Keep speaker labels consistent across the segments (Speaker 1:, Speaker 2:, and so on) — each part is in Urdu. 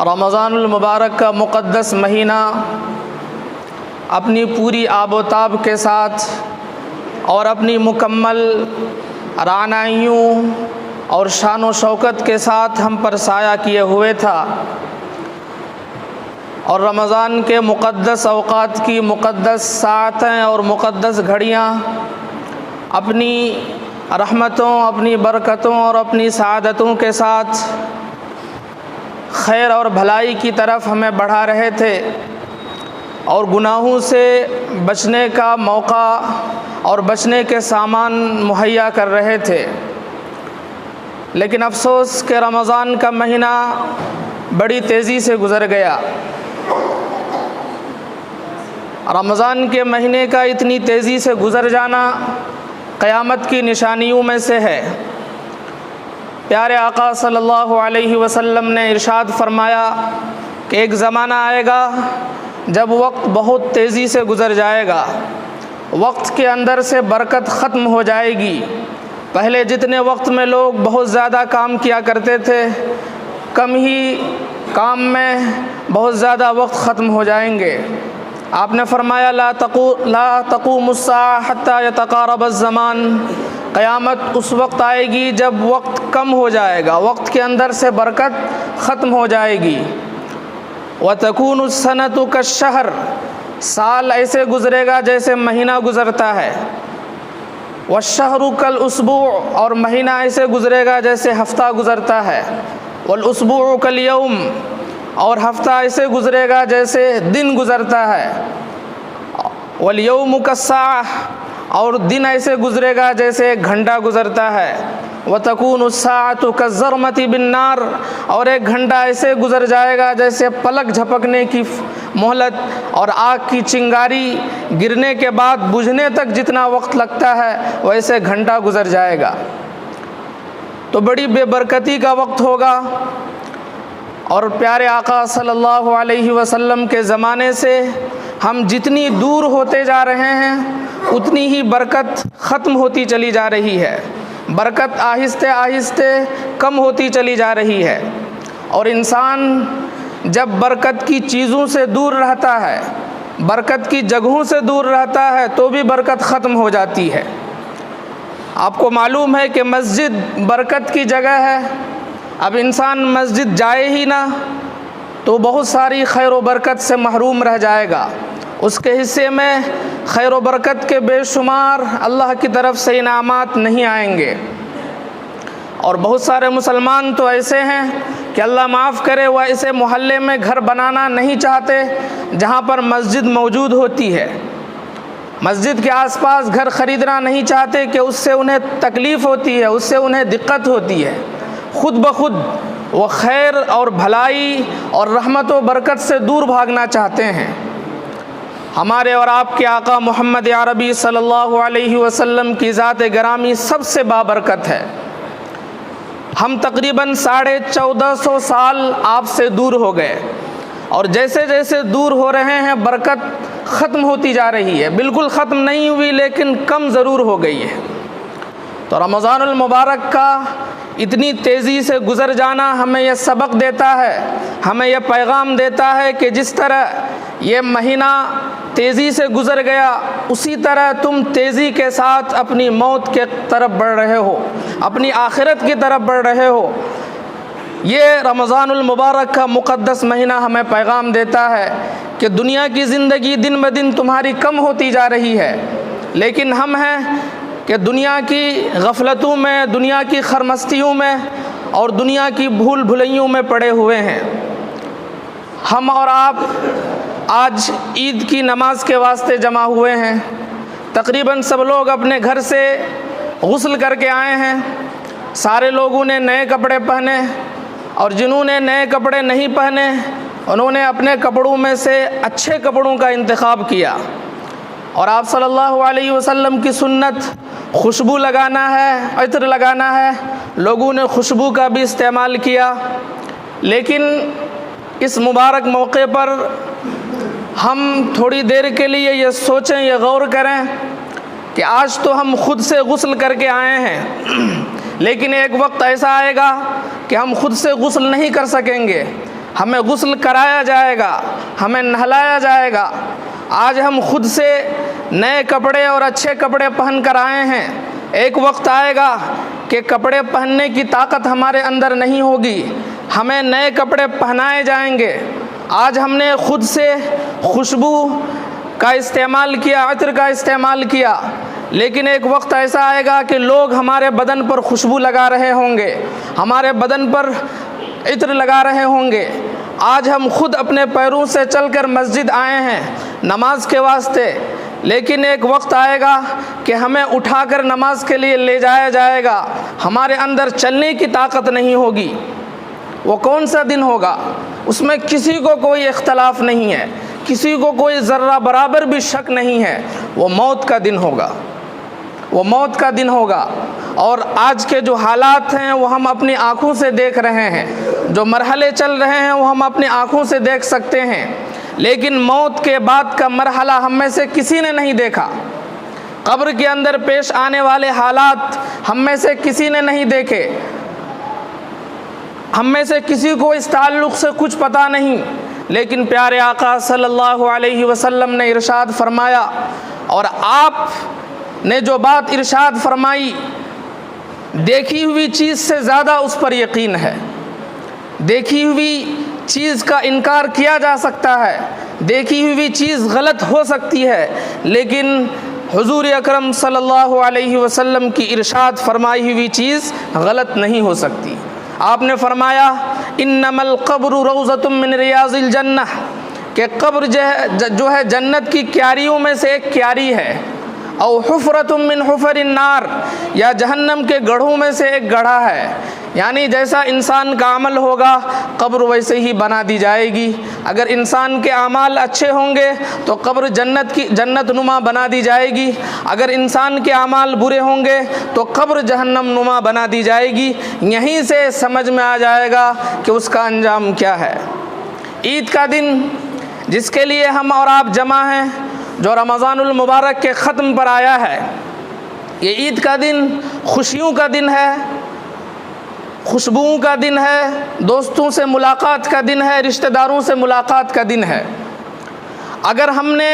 Speaker 1: رمضان المبارک کا مقدس مہینہ اپنی پوری آب و تاب کے ساتھ اور اپنی مکمل رعنائیوں اور شان و شوکت کے ساتھ ہم پر سایہ کیے ہوئے تھا، اور رمضان کے مقدس اوقات کی مقدس ساعتیں اور مقدس گھڑیاں اپنی رحمتوں، اپنی برکتوں اور اپنی سعادتوں کے ساتھ خیر اور بھلائی کی طرف ہمیں بڑھا رہے تھے اور گناہوں سے بچنے کا موقع اور بچنے کے سامان مہیا کر رہے تھے۔ لیکن افسوس کہ رمضان کا مہینہ بڑی تیزی سے گزر گیا۔ رمضان کے مہینے کا اتنی تیزی سے گزر جانا قیامت کی نشانیوں میں سے ہے۔ پیارے آقا صلی اللہ علیہ وسلم نے ارشاد فرمایا کہ ایک زمانہ آئے گا جب وقت بہت تیزی سے گزر جائے گا، وقت کے اندر سے برکت ختم ہو جائے گی۔ پہلے جتنے وقت میں لوگ بہت زیادہ کام کیا کرتے تھے، کم ہی کام میں بہت زیادہ وقت ختم ہو جائیں گے۔ آپ نے فرمایا لا تقوم الساعة حتى يتقارب الزمان، قیامت اس وقت آئے گی جب وقت کم ہو جائے گا، وقت کے اندر سے برکت ختم ہو جائے گی۔ وتكون السنة كالشهر، سال ایسے گزرے گا جیسے مہینہ گزرتا ہے۔ والشهر كالاسبوع، اور مہینہ ایسے گزرے گا جیسے ہفتہ گزرتا ہے۔ والاسبوع كاليوم، اور ہفتہ ایسے گزرے گا جیسے دن گزرتا ہے۔ والیوم كالساعة، اور دن ایسے گزرے گا جیسے ایک گھنٹہ گزرتا ہے۔ وتكون الساعة كالزرمة بالنار، اور ایک گھنٹہ ایسے گزر جائے گا جیسے پلک جھپکنے کی مہلت اور آگ کی چنگاری گرنے کے بعد بجھنے تک جتنا وقت لگتا ہے ویسے گھنٹہ گزر جائے گا۔ تو بڑی بے برکتی کا وقت ہوگا، اور پیارے آقا صلی اللہ علیہ وسلم کے زمانے سے ہم جتنی دور ہوتے جا رہے ہیں اتنی ہی برکت ختم ہوتی چلی جا رہی ہے، برکت آہستہ آہستہ کم ہوتی چلی جا رہی ہے۔ اور انسان جب برکت کی چیزوں سے دور رہتا ہے، برکت کی جگہوں سے دور رہتا ہے تو بھی برکت ختم ہو جاتی ہے۔ آپ کو معلوم ہے کہ مسجد برکت کی جگہ ہے، اب انسان مسجد جائے ہی نہ تو بہت ساری خیر و برکت سے محروم رہ جائے گا، اس کے حصے میں خیر و برکت کے بے شمار اللہ کی طرف سے انعامات نہیں آئیں گے۔ اور بہت سارے مسلمان تو ایسے ہیں کہ اللہ معاف کرے، وہ ایسے محلے میں گھر بنانا نہیں چاہتے جہاں پر مسجد موجود ہوتی ہے، مسجد کے آس پاس گھر خریدنا نہیں چاہتے کہ اس سے انہیں تکلیف ہوتی ہے، اس سے انہیں دقت ہوتی ہے۔ خود بخود وہ خیر اور بھلائی اور رحمت و برکت سے دور بھاگنا چاہتے ہیں۔ ہمارے اور آپ کے آقا محمد عربی صلی اللہ علیہ وسلم کی ذات گرامی سب سے بابرکت ہے۔ ہم تقریباً 1450 سال آپ سے دور ہو گئے، اور جیسے جیسے دور ہو رہے ہیں برکت ختم ہوتی جا رہی ہے، بالکل ختم نہیں ہوئی لیکن کم ضرور ہو گئی ہے۔ تو رمضان المبارک کا اتنی تیزی سے گزر جانا ہمیں یہ سبق دیتا ہے، ہمیں یہ پیغام دیتا ہے کہ جس طرح یہ مہینہ تیزی سے گزر گیا اسی طرح تم تیزی کے ساتھ اپنی موت کے طرف بڑھ رہے ہو، اپنی آخرت کی طرف بڑھ رہے ہو۔ یہ رمضان المبارک کا مقدس مہینہ ہمیں پیغام دیتا ہے کہ دنیا کی زندگی دن بدن تمہاری کم ہوتی جا رہی ہے، لیکن ہم ہیں کہ دنیا کی غفلتوں میں، دنیا کی خرمستیوں میں اور دنیا کی بھول بھلائیوں میں پڑے ہوئے ہیں۔ ہم اور آپ آج عید کی نماز کے واسطے جمع ہوئے ہیں، تقریباً سب لوگ اپنے گھر سے غسل کر کے آئے ہیں، سارے لوگوں نے نئے کپڑے پہنے، اور جنہوں نے نئے کپڑے نہیں پہنے انہوں نے اپنے کپڑوں میں سے اچھے کپڑوں کا انتخاب کیا۔ اور آپ صلی اللہ علیہ وسلم کی سنت خوشبو لگانا ہے، عطر لگانا ہے، لوگوں نے خوشبو کا بھی استعمال کیا۔ لیکن اس مبارک موقع پر ہم تھوڑی دیر کے لیے یہ سوچیں، یہ غور کریں کہ آج تو ہم خود سے غسل کر کے آئے ہیں، لیکن ایک وقت ایسا آئے گا کہ ہم خود سے غسل نہیں کر سکیں گے، ہمیں غسل کرایا جائے گا، ہمیں نہلایا جائے گا۔ آج ہم خود سے نئے کپڑے اور اچھے کپڑے پہن کر آئے ہیں، ایک وقت آئے گا کہ کپڑے پہننے کی طاقت ہمارے اندر نہیں ہوگی، ہمیں نئے کپڑے پہنائے جائیں گے۔ آج ہم نے خود سے خوشبو کا استعمال کیا، عطر کا استعمال کیا، لیکن ایک وقت ایسا آئے گا کہ لوگ ہمارے بدن پر خوشبو لگا رہے ہوں گے، ہمارے بدن پر عطر لگا رہے ہوں گے۔ آج ہم خود اپنے پیروں سے چل کر مسجد آئے ہیں نماز کے واسطے، لیکن ایک وقت آئے گا کہ ہمیں اٹھا کر نماز کے لیے لے جایا جائے گا، ہمارے اندر چلنے کی طاقت نہیں ہوگی۔ وہ کون سا دن ہوگا؟ اس میں کسی کو کوئی اختلاف نہیں ہے، کسی کو کوئی ذرہ برابر بھی شک نہیں ہے، وہ موت کا دن ہوگا، وہ موت کا دن ہوگا۔ اور آج کے جو حالات ہیں وہ ہم اپنی آنکھوں سے دیکھ رہے ہیں، جو مرحلے چل رہے ہیں وہ ہم اپنی آنکھوں سے دیکھ سکتے ہیں، لیکن موت کے بعد کا مرحلہ ہم میں سے کسی نے نہیں دیکھا۔ قبر کے اندر پیش آنے والے حالات ہم میں سے کسی نے نہیں دیکھے، ہم میں سے کسی کو اس تعلق سے کچھ پتہ نہیں، لیکن پیارے آقا صلی اللہ علیہ وسلم نے ارشاد فرمایا، اور آپ نے جو بات ارشاد فرمائی، دیکھی ہوئی چیز سے زیادہ اس پر یقین ہے۔ دیکھی ہوئی چیز کا انکار کیا جا سکتا ہے، دیکھی ہوئی چیز غلط ہو سکتی ہے، لیکن حضور اکرم صلی اللہ علیہ وسلم کی ارشاد فرمائی ہوئی چیز غلط نہیں ہو سکتی۔ آپ نے فرمایا انما القبر روضۃ من ریاض الجنہ، کہ قبر جو ہے جنت کی کیاریوں میں سے ایک کیاری ہے، او حفرۃ من حفر النار، یا جہنم کے گڑھوں میں سے ایک گڑھا ہے۔ یعنی جیسا انسان کا عمل ہوگا قبر ویسے ہی بنا دی جائے گی۔ اگر انسان کے اعمال اچھے ہوں گے تو قبر جنت نما بنا دی جائے گی، اگر انسان کے اعمال برے ہوں گے تو قبر جہنم نما بنا دی جائے گی۔ یہیں سے سمجھ میں آ جائے گا کہ اس کا انجام کیا ہے۔ عید کا دن جس کے لیے ہم اور آپ جمع ہیں، جو رمضان المبارک کے ختم پر آیا ہے، یہ عید کا دن خوشیوں کا دن ہے، خوشبوؤں کا دن ہے، دوستوں سے ملاقات کا دن ہے، رشتہ داروں سے ملاقات کا دن ہے۔ اگر ہم نے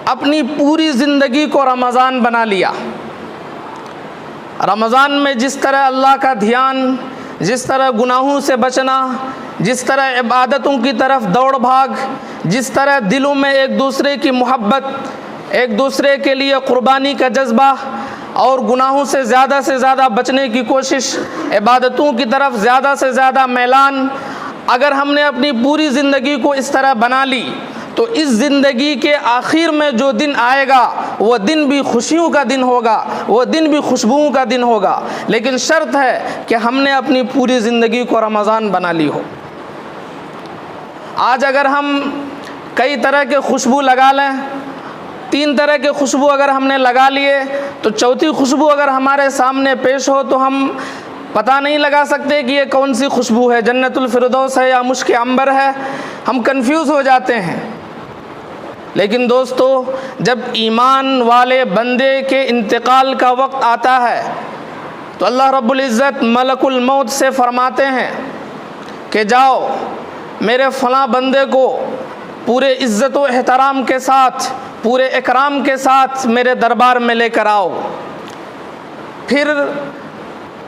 Speaker 1: اپنی پوری زندگی کو رمضان بنا لیا، رمضان میں جس طرح اللہ کا دھیان، جس طرح گناہوں سے بچنا، جس طرح عبادتوں کی طرف دوڑ بھاگ، جس طرح دلوں میں ایک دوسرے کی محبت، ایک دوسرے کے لیے قربانی کا جذبہ، اور گناہوں سے زیادہ بچنے کی کوشش، عبادتوں کی طرف زیادہ سے زیادہ میلان، اگر ہم نے اپنی پوری زندگی کو اس طرح بنا لی تو اس زندگی کے آخر میں جو دن آئے گا وہ دن بھی خوشیوں کا دن ہوگا، وہ دن بھی خوشبوؤں کا دن ہوگا، لیکن شرط ہے کہ ہم نے اپنی پوری زندگی کو رمضان بنا لی ہو۔ آج اگر ہم کئی طرح کے خوشبو لگا لیں، 3 طرح کے خوشبو اگر ہم نے لگا لیے تو چوتھی خوشبو اگر ہمارے سامنے پیش ہو تو ہم پتہ نہیں لگا سکتے کہ یہ کون سی خوشبو ہے، جنت الفردوس ہے یا مشک عنبر ہے، ہم کنفیوز ہو جاتے ہیں۔ لیکن دوستو، جب ایمان والے بندے کے انتقال کا وقت آتا ہے تو اللہ رب العزت ملک الموت سے فرماتے ہیں کہ جاؤ میرے فلاں بندے کو پورے عزت و احترام کے ساتھ، پورے اکرام کے ساتھ میرے دربار میں لے کر آؤ۔ پھر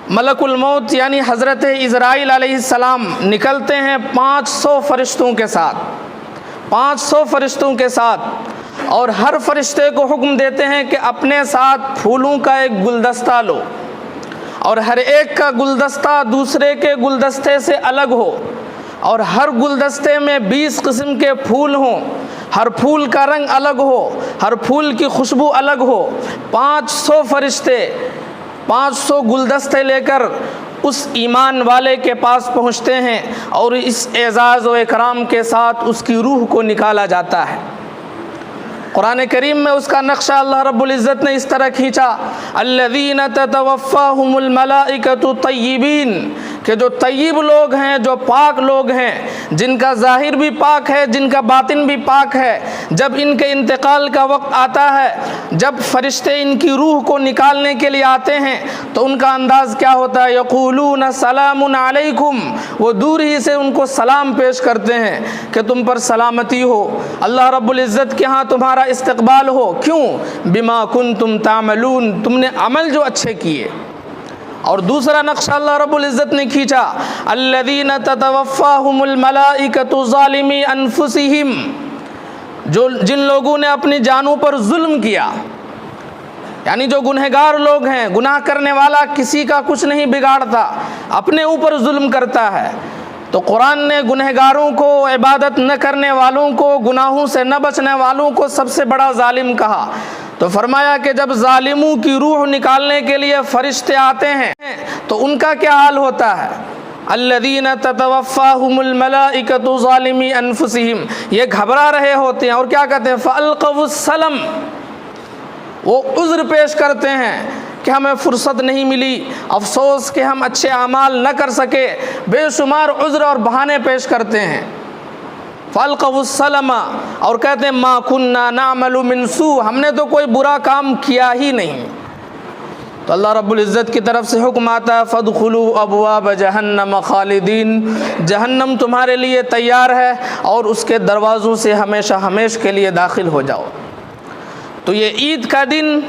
Speaker 1: ملک الموت یعنی حضرت عزرائیل علیہ السلام نکلتے ہیں 500 فرشتوں کے ساتھ، 500 فرشتوں کے ساتھ، اور ہر فرشتے کو حکم دیتے ہیں کہ اپنے ساتھ پھولوں کا ایک گلدستہ لو، اور ہر ایک کا گلدستہ دوسرے کے گلدستے سے الگ ہو، اور ہر گلدستے میں 20 قسم کے پھول ہوں، ہر پھول کا رنگ الگ ہو، ہر پھول کی خوشبو الگ ہو۔ 500 فرشتے 500 گلدستے لے کر اس ایمان والے کے پاس پہنچتے ہیں، اور اس اعزاز و اکرام کے ساتھ اس کی روح کو نکالا جاتا ہے۔ قرآن کریم میں اس کا نقشہ اللہ رب العزت نے اس طرح کھینچا، الذین تتوفاہم الملائکۃ طیبین، کہ جو طیب لوگ ہیں، جو پاک لوگ ہیں، جن کا ظاہر بھی پاک ہے، جن کا باطن بھی پاک ہے، جب ان کے انتقال کا وقت آتا ہے، جب فرشتے ان کی روح کو نکالنے کے لیے آتے ہیں تو ان کا انداز کیا ہوتا ہے؟ یقولون سلام علیکم، وہ دور ہی سے ان کو سلام پیش کرتے ہیں کہ تم پر سلامتی ہو، اللہ رب العزت کے ہاں تمہارا استقبال ہو۔ کیوں؟ بما کنتم تعملون، تم نے عمل جو اچھے کیے۔ اور دوسرا نقشہ اللہ رب العزت نے کھینچا، الذین تتوفاہم الملائکۃ ظالمی انفسہم، جن لوگوں نے اپنی جانوں پر ظلم کیا، یعنی جو گنہگار لوگ ہیں، گناہ کرنے والا کسی کا کچھ نہیں بگاڑتا، اپنے اوپر ظلم کرتا ہے، تو قرآن نے گنہگاروں کو، عبادت نہ کرنے والوں کو، گناہوں سے نہ بچنے والوں کو سب سے بڑا ظالم کہا۔ تو فرمایا کہ جب ظالموں کی روح نکالنے کے لیے فرشتے آتے ہیں تو ان کا کیا حال ہوتا ہے؟ الذین تتوفاہم الملائکۃ ظالمی انفسہم، یہ گھبرا رہے ہوتے ہیں اور کیا کہتے ہیں؟ فالقوا السلم، وہ عذر پیش کرتے ہیں کہ ہمیں فرصت نہیں ملی، افسوس کہ ہم اچھے اعمال نہ کر سکے، بے شمار عذر اور بہانے پیش کرتے ہیں۔ فالقوا السلم، اور کہتے ہیں ما کننا نعمل من سوء، ہم نے تو کوئی برا کام کیا ہی نہیں۔ تو اللہ رب العزت کی طرف سے حکم آتا ہے فادخلوا ابواب جہنم خالدین، جہنم تمہارے لیے تیار ہے اور اس کے دروازوں سے ہمیشہ ہمیشہ کے لیے داخل ہو جاؤ۔ تو یہ عید کا دن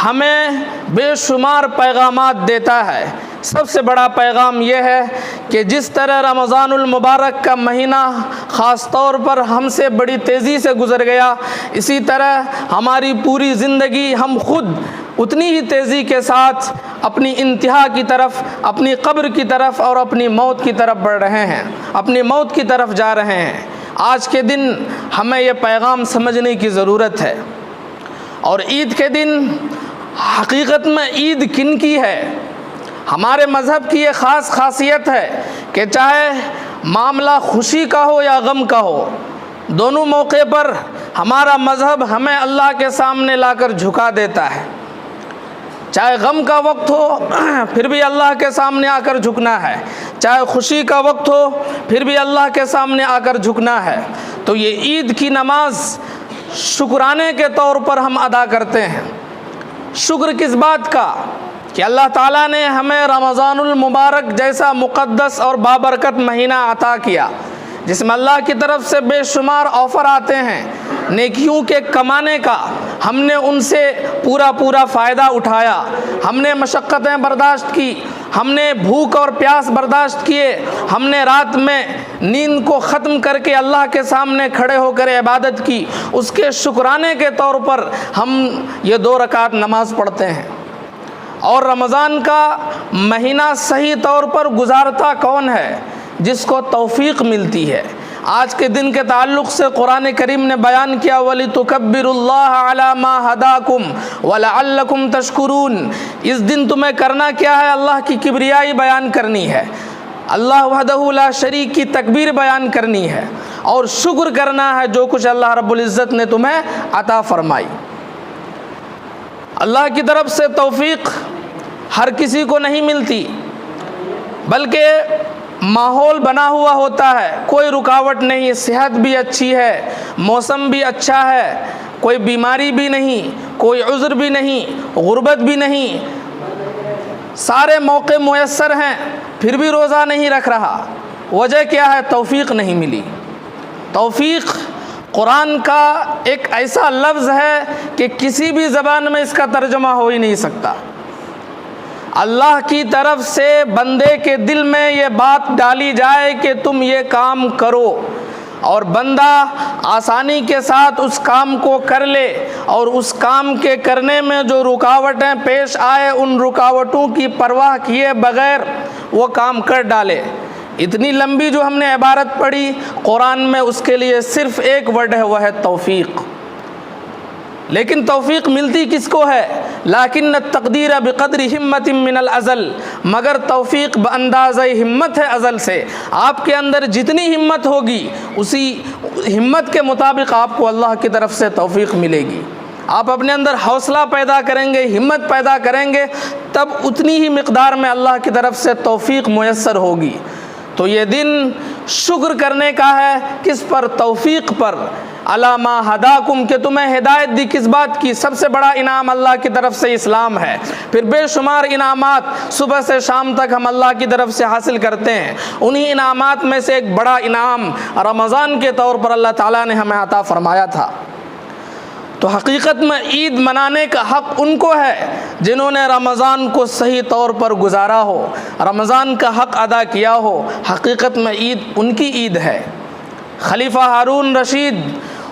Speaker 1: ہمیں بے شمار پیغامات دیتا ہے۔ سب سے بڑا پیغام یہ ہے کہ جس طرح رمضان المبارک کا مہینہ خاص طور پر ہم سے بڑی تیزی سے گزر گیا، اسی طرح ہماری پوری زندگی ہم خود اتنی ہی تیزی کے ساتھ اپنی انتہا کی طرف، اپنی قبر کی طرف اور اپنی موت کی طرف بڑھ رہے ہیں، اپنی موت کی طرف جا رہے ہیں۔ آج کے دن ہمیں یہ پیغام سمجھنے کی ضرورت ہے۔ اور عید کے دن حقیقت میں عید کن کی ہے؟ ہمارے مذہب کی یہ خاص خاصیت ہے کہ چاہے معاملہ خوشی کا ہو یا غم کا ہو، دونوں موقع پر ہمارا مذہب ہمیں اللہ کے سامنے لا کر جھکا دیتا ہے۔ چاہے غم کا وقت ہو پھر بھی اللہ کے سامنے آ کر جھکنا ہے، چاہے خوشی کا وقت ہو پھر بھی اللہ کے سامنے آ کر جھکنا ہے۔ تو یہ عید کی نماز شکرانے کے طور پر ہم ادا کرتے ہیں۔ شکر کس بات کا؟ کہ اللہ تعالیٰ نے ہمیں رمضان المبارک جیسا مقدس اور بابرکت مہینہ عطا کیا، جس میں اللہ کی طرف سے بے شمار آفر آتے ہیں نیکیوں کے کمانے کا۔ ہم نے ان سے پورا فائدہ اٹھایا، ہم نے مشقتیں برداشت کی، ہم نے بھوک اور پیاس برداشت کیے، ہم نے رات میں نیند کو ختم کر کے اللہ کے سامنے کھڑے ہو کر عبادت کی۔ اس کے شکرانے کے طور پر ہم یہ 2 رکعت نماز پڑھتے ہیں۔ اور رمضان کا مہینہ صحیح طور پر گزارتا کون ہے؟ جس کو توفیق ملتی ہے۔ آج کے دن کے تعلق سے قرآن کریم نے بیان کیا وَلِتُكَبِّرُوا اللَّهَ عَلَى مَا هَدَاكُمْ وَلَعَلَّكُمْ تَشْكُرُونَ۔ اس دن تمہیں کرنا کیا ہے؟ اللہ کی کبریائی بیان کرنی ہے، اللہ وحدہ لا شریک کی تکبیر بیان کرنی ہے اور شکر کرنا ہے جو کچھ اللہ رب العزت نے تمہیں عطا فرمائی۔ اللہ کی طرف سے توفیق ہر کسی کو نہیں ملتی، بلکہ ماحول بنا ہوا ہوتا ہے، کوئی رکاوٹ نہیں، صحت بھی اچھی ہے، موسم بھی اچھا ہے، کوئی بیماری بھی نہیں، کوئی عذر بھی نہیں، غربت بھی نہیں، سارے موقع میسر ہیں، پھر بھی روزہ نہیں رکھ رہا۔ وجہ کیا ہے؟ توفیق نہیں ملی۔ توفیق قرآن کا ایک ایسا لفظ ہے کہ کسی بھی زبان میں اس کا ترجمہ ہو ہی نہیں سکتا۔ اللہ کی طرف سے بندے کے دل میں یہ بات ڈالی جائے کہ تم یہ کام کرو، اور بندہ آسانی کے ساتھ اس کام کو کر لے، اور اس کام کے کرنے میں جو رکاوٹیں پیش آئے ان رکاوٹوں کی پرواہ کیے بغیر وہ کام کر ڈالے۔ اتنی لمبی جو ہم نے عبارت پڑھی قرآن میں، اس کے لیے صرف ایک ورڈ ہے، وہ ہے توفیق۔ لیکن توفیق ملتی کس کو ہے؟ لیکن التقدیر بقدر ہمت من الازل، مگر توفیق باندازہ ہمت ہے ازل سے۔ آپ کے اندر جتنی ہمت ہوگی اسی ہمت کے مطابق آپ کو اللہ کی طرف سے توفیق ملے گی۔ آپ اپنے اندر حوصلہ پیدا کریں گے، ہمت پیدا کریں گے، تب اتنی ہی مقدار میں اللہ کی طرف سے توفیق میسر ہوگی۔ تو یہ دن شکر کرنے کا ہے، کس پر؟ توفیق پر، علی ما ہداکم، کہ تمہیں ہدایت دی کس بات کی؟ سب سے بڑا انعام اللہ کی طرف سے اسلام ہے، پھر بے شمار انعامات صبح سے شام تک ہم اللہ کی طرف سے حاصل کرتے ہیں، انہی انعامات میں سے ایک بڑا انعام رمضان کے طور پر اللہ تعالیٰ نے ہمیں عطا فرمایا تھا۔ تو حقیقت میں عید منانے کا حق ان کو ہے جنہوں نے رمضان کو صحیح طور پر گزارا ہو، رمضان کا حق ادا کیا ہو۔ حقیقت میں عید ان کی عید ہے۔ خلیفہ ہارون رشید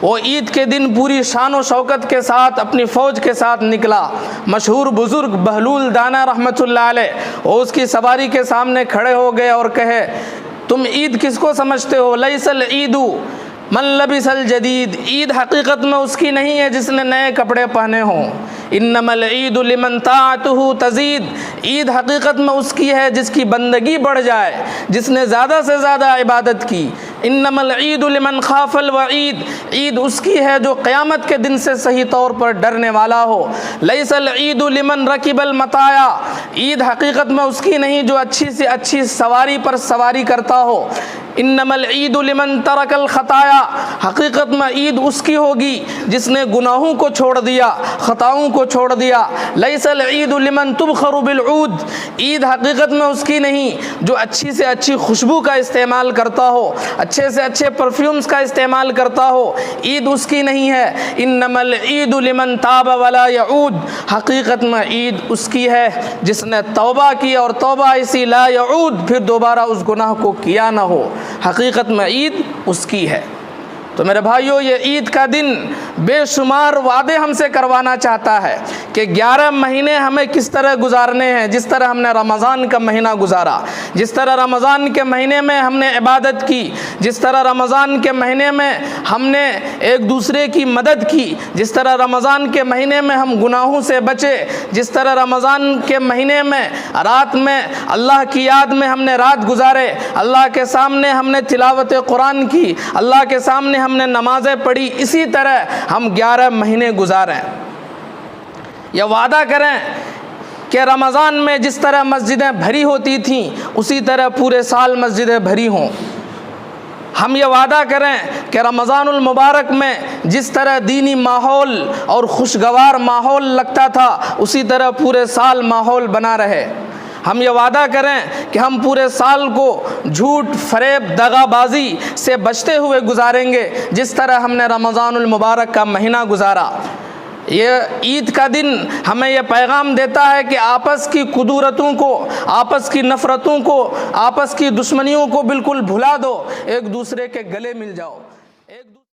Speaker 1: وہ عید کے دن پوری شان و شوکت کے ساتھ اپنی فوج کے ساتھ نکلا۔ مشہور بزرگ بہلول دانا رحمۃ اللہ علیہ وہ اس کی سواری کے سامنے کھڑے ہو گئے اور کہے، تم عید کس کو سمجھتے ہو؟ لیس العید من لبس الجدید، عید حقیقت میں اس کی نہیں ہے جس نے نئے کپڑے پہنے ہوں۔ انما العید لمن طاعته تزید، عید حقیقت میں اس کی ہے جس کی بندگی بڑھ جائے، جس نے زیادہ سے زیادہ عبادت کی۔ انما العید لمن خاف الوعید، عید اس کی ہے جو قیامت کے دن سے صحیح طور پر ڈرنے والا ہو۔ لیس العید لمن رکب المطایا، عید حقیقت میں اس کی نہیں جو اچھی سے اچھی سواری پر سواری کرتا ہو۔ انما العید لمن ترک الخطایا، حقیقت میں عید اس کی ہوگی جس نے گناہوں کو چھوڑ دیا، خطاؤں کو چھوڑ دیا۔ لیس العید لمن تبخر بالعود، عید حقیقت میں اس کی نہیں جو اچھی سے اچھی خوشبو کا استعمال کرتا ہو، اچھے سے اچھے پرفیومز کا استعمال کرتا ہو، عید اس کی نہیں ہے۔ انما العید لمن تاب ولا یعود، حقیقت میں عید اس کی ہے جس نے توبہ کی اور توبہ ایسی لا یعود، پھر دوبارہ اس گناہ کو کیا نہ ہو۔ حقیقت میں عید اس کی ہے۔ تو میرے بھائیوں، یہ عید کا دن بے شمار وعدے ہم سے کروانا چاہتا ہے کہ 11 مہینے ہمیں کس طرح گزارنے ہیں، جس طرح ہم نے رمضان کا مہینہ گزارا، جس طرح رمضان کے مہینے میں ہم نے عبادت کی، جس طرح رمضان کے مہینے میں ہم نے ایک دوسرے کی مدد کی، جس طرح رمضان کے مہینے میں ہم گناہوں سے بچے، جس طرح رمضان کے مہینے میں رات میں اللہ کی یاد میں ہم نے رات گزارے، اللہ کے سامنے ہم نے تلاوت قرآن کی، اللہ کے سامنے ہم نے نمازیں پڑھی، اسی طرح ہم 11 مہینے گزاریں۔ یہ وعدہ کریں کہ رمضان میں جس طرح مسجدیں بھری ہوتی تھیں اسی طرح پورے سال مسجدیں بھری ہوں۔ ہم یہ وعدہ کریں کہ رمضان المبارک میں جس طرح دینی ماحول اور خوشگوار ماحول لگتا تھا اسی طرح پورے سال ماحول بنا رہے۔ ہم یہ وعدہ کریں کہ ہم پورے سال کو جھوٹ، فریب، دغا بازی سے بچتے ہوئے گزاریں گے جس طرح ہم نے رمضان المبارک کا مہینہ گزارا۔ یہ عید کا دن ہمیں یہ پیغام دیتا ہے کہ آپس کی قدورتوں کو، آپس کی نفرتوں کو، آپس کی دشمنیوں کو بالکل بھلا دو، ایک دوسرے کے گلے مل جاؤ۔